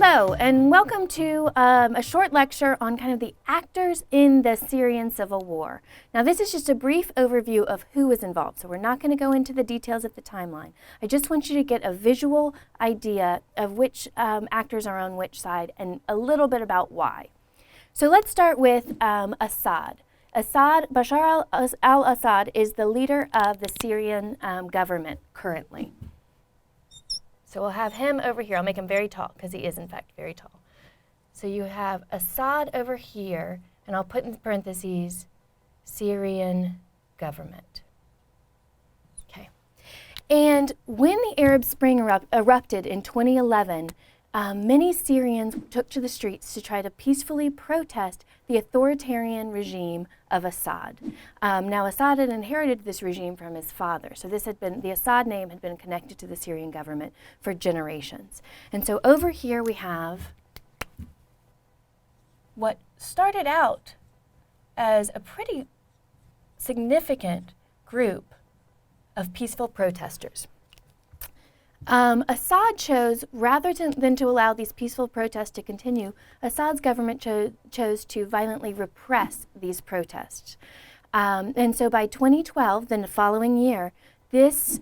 Hello, and welcome to a short lecture on kind of the actors in the Syrian civil war. Now, this is just a brief overview of who was involved, so we're not going to go into the details of the timeline. I just want you to get a visual idea of which actors are on which side and a little bit about why. So let's start with Assad. Bashar al-Assad is the leader of the Syrian government currently. So we'll have him over here. I'll make him very tall because he is, in fact, very tall. So you have Assad over here, and I'll put in parentheses, Syrian government. Okay. And when the Arab Spring erupted in 2011, many Syrians took to the streets to try to peacefully protest the authoritarian regime of Assad. Now, Assad had inherited this regime from his father, so the Assad name had been connected to the Syrian government for generations. And so over here we have what started out as a pretty significant group of peaceful protesters. Assad chose, rather than to allow these peaceful protests to continue, Assad's government chose to violently repress these protests. And so by 2012, then the following year, this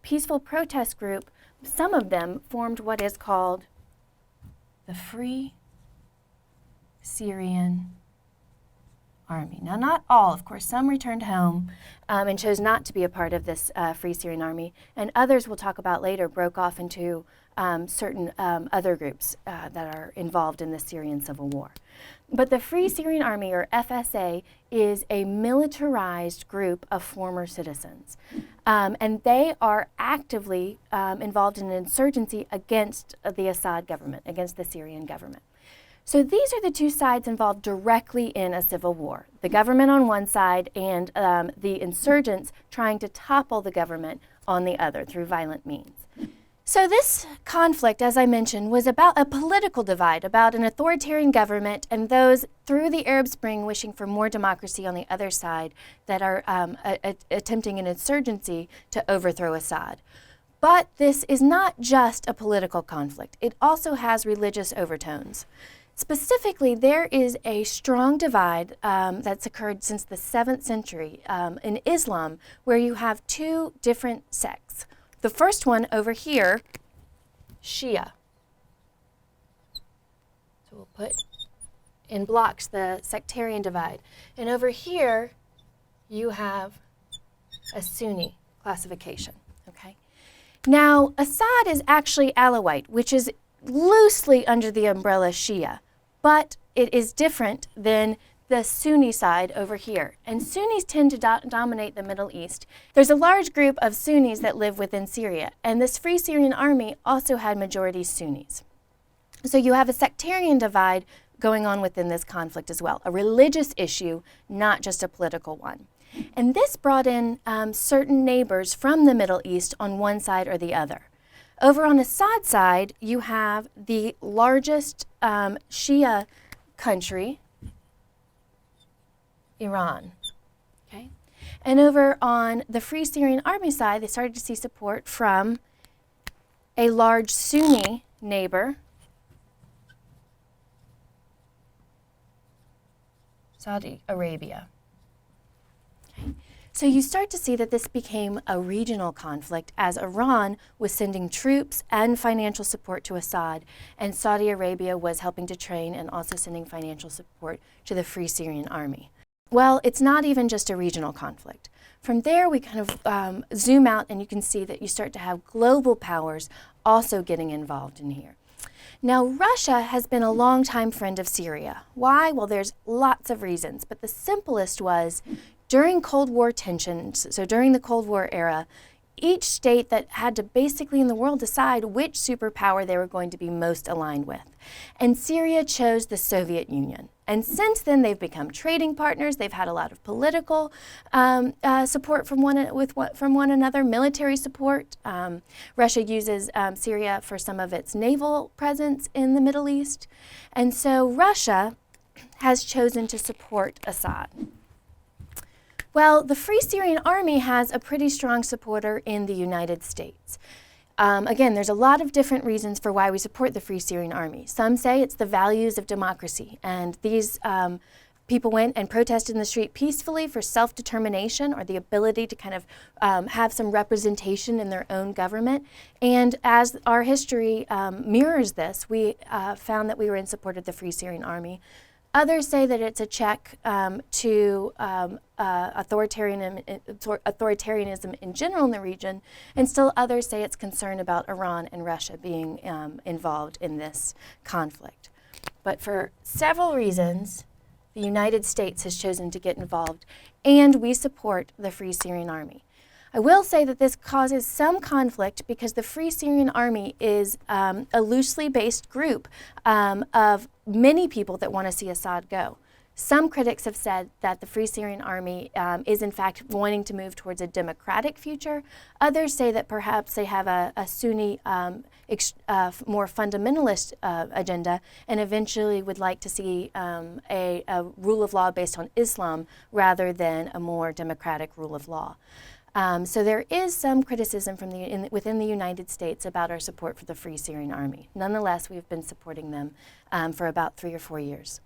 peaceful protest group, some of them formed what is called the Free Syrian Army. Now, not all, of course. Some returned home and chose not to be a part of this Free Syrian Army, and others we'll talk about later broke off into certain other groups that are involved in the Syrian civil war. But the Free Syrian Army, or FSA, is a militarized group of former citizens, and they are actively involved in an insurgency against the Assad government, against the Syrian government. So these are the two sides involved directly in a civil war. The government on one side and the insurgents trying to topple the government on the other through violent means. So this conflict, as I mentioned, was about a political divide, about an authoritarian government and those through the Arab Spring wishing for more democracy on the other side that are attempting an insurgency to overthrow Assad. But this is not just a political conflict. It also has religious overtones. Specifically, there is a strong divide that's occurred since the 7th century in Islam, where you have two different sects. The first one over here, Shia. So we'll put in blocks the sectarian divide. And over here, you have a Sunni classification, okay? Now, Assad is actually Alawite, which is loosely under the umbrella Shia. But it is different than the Sunni side over here. And Sunnis tend to dominate the Middle East. There's a large group of Sunnis that live within Syria, and this Free Syrian Army also had majority Sunnis. So you have a sectarian divide going on within this conflict as well, a religious issue, not just a political one. And this brought in certain neighbors from the Middle East on one side or the other. Over on Assad's side, you have the largest Shia country, Iran. Okay? And over on the Free Syrian Army side, they started to see support from a large Sunni neighbor, Saudi Arabia. Okay? So you start to see that this became a regional conflict as Iran was sending troops and financial support to Assad, and Saudi Arabia was helping to train and also sending financial support to the Free Syrian Army. Well, it's not even just a regional conflict. From there, we kind of zoom out, and you can see that you start to have global powers also getting involved in here. Now, Russia has been a longtime friend of Syria. Why? Well, there's lots of reasons, but the simplest was during Cold War tensions, so during the Cold War era, each state that had to basically in the world decide which superpower they were going to be most aligned with. And Syria chose the Soviet Union. And since then, they've become trading partners. They've had a lot of political support from one another, military support. Russia uses Syria for some of its naval presence in the Middle East. And so Russia has chosen to support Assad. Well, the Free Syrian Army has a pretty strong supporter in the United States. Again, there's a lot of different reasons for why we support the Free Syrian Army. Some say it's the values of democracy, and these people went and protested in the street peacefully for self-determination, or the ability to kind of have some representation in their own government. And as our history mirrors this, we found that we were in support of the Free Syrian Army. Others say that it's a check to authoritarianism in general in the region, and still others say it's concern about Iran and Russia being involved in this conflict. But for several reasons, the United States has chosen to get involved, and we support the Free Syrian Army. I will say that this causes some conflict because the Free Syrian Army is a loosely based group of many people that want to see Assad go. Some critics have said that the Free Syrian Army is in fact wanting to move towards a democratic future. Others say that perhaps they have a Sunni, more fundamentalist agenda, and eventually would like to see a rule of law based on Islam rather than a more democratic rule of law. So there is some criticism from within the United States about our support for the Free Syrian Army. Nonetheless, we've been supporting them for about 3 or 4 years.